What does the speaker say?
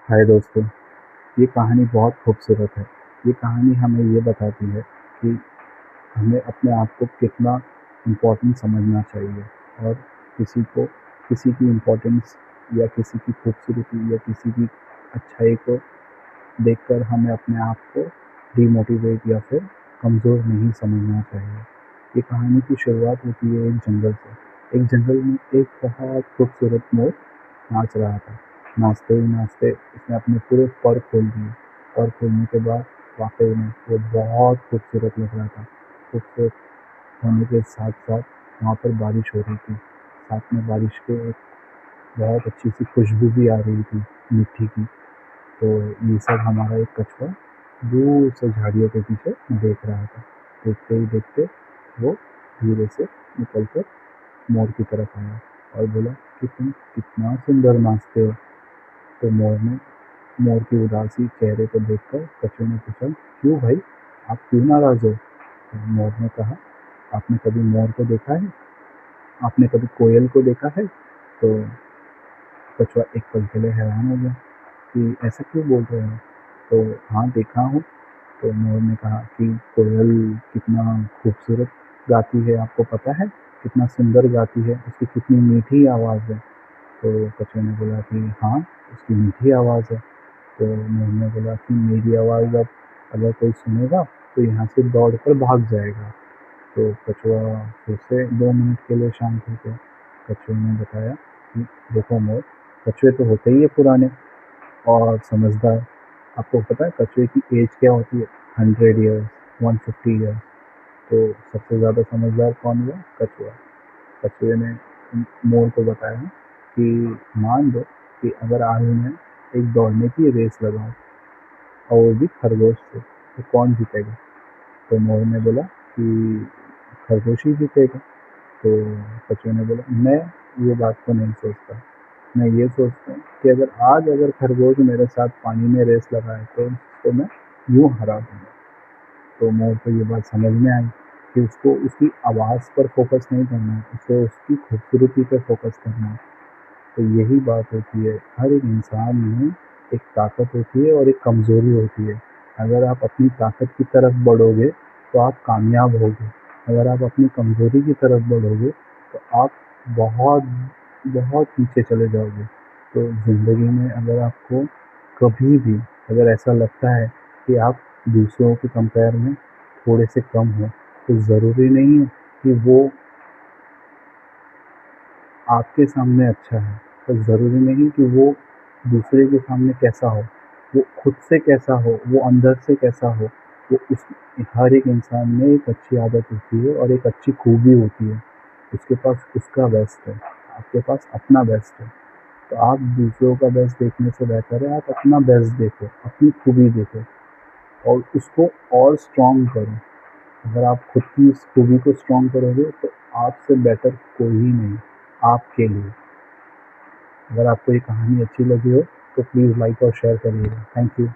हाय दोस्तों, ये कहानी बहुत खूबसूरत है। ये कहानी हमें ये बताती है कि हमें अपने आप को कितना इम्पोर्टेंट समझना चाहिए और किसी को किसी की इम्पोर्टेंस या किसी की खूबसूरती या किसी की अच्छाई को देखकर हमें अपने आप को डिमोटिवेट या फिर कमज़ोर नहीं समझना चाहिए। ये कहानी की शुरुआत होती है एक जंगल से। एक जंगल में एक बहुत खूबसूरत मोर नाच रहा था। नाचते ही नाचते उसने अपने पूरे पर खोल दिए। पर खोलने के बाद वाक़ई में वो बहुत खूबसूरत लग रहा था। खूबसूरत होने के साथ-साथ वहाँ पर बारिश हो रही थी। साथ में बारिश के एक बहुत अच्छी-सी खुशबू भी आ रही थी मिट्टी की। तो ये सब हमारा एक कछुआ दूर से झाड़ियों के पीछे देख रहा था। देखते ही देखते वो धीरे से निकल कर मोर की तरफ आया और बोला कि तुम कितना सुंदर नाचते हो। तो मोर की उदासी चेहरे को देखकर कछुए ने पूछा, क्यों भाई, आप क्यों नाराज हो? तो मोर ने कहा, आपने कभी मोर को देखा है? आपने कभी कोयल को देखा है? तो कछुआ एक पल के लिए हैरान हो गया कि ऐसा क्यों बोल रहे हो? तो हाँ, देखा हूँ। तो मोर ने कहा कि कोयल कितना खूबसूरत गाती है, आपको पता है? कितना सुंदर गाती है, उसकी कितनी मीठी आवाज़ है। तो कछुए ने बोला कि हाँ, उसकी मीठी आवाज़ है। तो मोर ने बोला कि मेरी आवाज़ अब अगर कोई सुनेगा तो यहाँ से दौड़ कर भाग जाएगा। तो कछुआ फिर से 2 मिनट के लिए शांत हो गया। कछुए ने बताया कि देखो मोर, कछुए तो होते ही है पुराने और समझदार। आपको पता है कछुए की एज क्या होती है? 100 ईयर्स, 150 ईयर्स। तो सबसे ज़्यादा समझदार कौन हुआ? कछुआ। कछुए ने मोर को बताया कि मान लो कि अगर आज मैं एक दौड़ने की रेस लगाऊं और वो भी खरगोश से, तो कौन जीतेगा? तो मोर ने बोला कि खरगोश ही जीतेगा। तो कछुए ने बोला, मैं ये बात को नहीं सोचता। मैं ये सोचता हूँ कि अगर खरगोश मेरे साथ पानी में रेस लगाए तो उसको मैं यूँ हरा दूँगा। तो मोर को ये बात समझ में आई कि उसको उसकी आवाज़ पर फ़ोकस नहीं करना है, उसे उसकी खूबसूरती पे फ़ोकस करना है। तो यही बात होती है, हर एक इंसान में एक ताकत होती है और एक कमज़ोरी होती है। अगर आप अपनी ताकत की तरफ बढ़ोगे तो आप कामयाब होगे। अगर आप अपनी कमज़ोरी की तरफ बढ़ोगे तो आप बहुत बहुत पीछे चले जाओगे। तो ज़िंदगी में अगर आपको कभी भी अगर ऐसा लगता है कि आप दूसरों के कंपेयर में थोड़े से कम हो, तो ज़रूरी नहीं है कि वो आपके सामने अच्छा है, पर ज़रूरी नहीं कि वो दूसरे के सामने कैसा हो। वो खुद से कैसा हो, वो अंदर से कैसा हो, वो उस हर एक इंसान में एक अच्छी आदत होती है और एक अच्छी खूबी होती है। उसके पास उसका बेस्ट है, आपके पास अपना बेस्ट है। तो आप दूसरों का बेस्ट देखने से बेहतर है आप अपना बेस्ट देखो, अपनी खूबी देखो और उसको और स्ट्रॉन्ग करो। अगर आप खुद की उस खूबी को स्ट्रॉन्ग करोगे तो आपसे बेटर कोई नहीं आपके लिए। अगर आपको ये कहानी अच्छी लगी हो तो प्लीज़ लाइक और शेयर करिएगा। Thank you.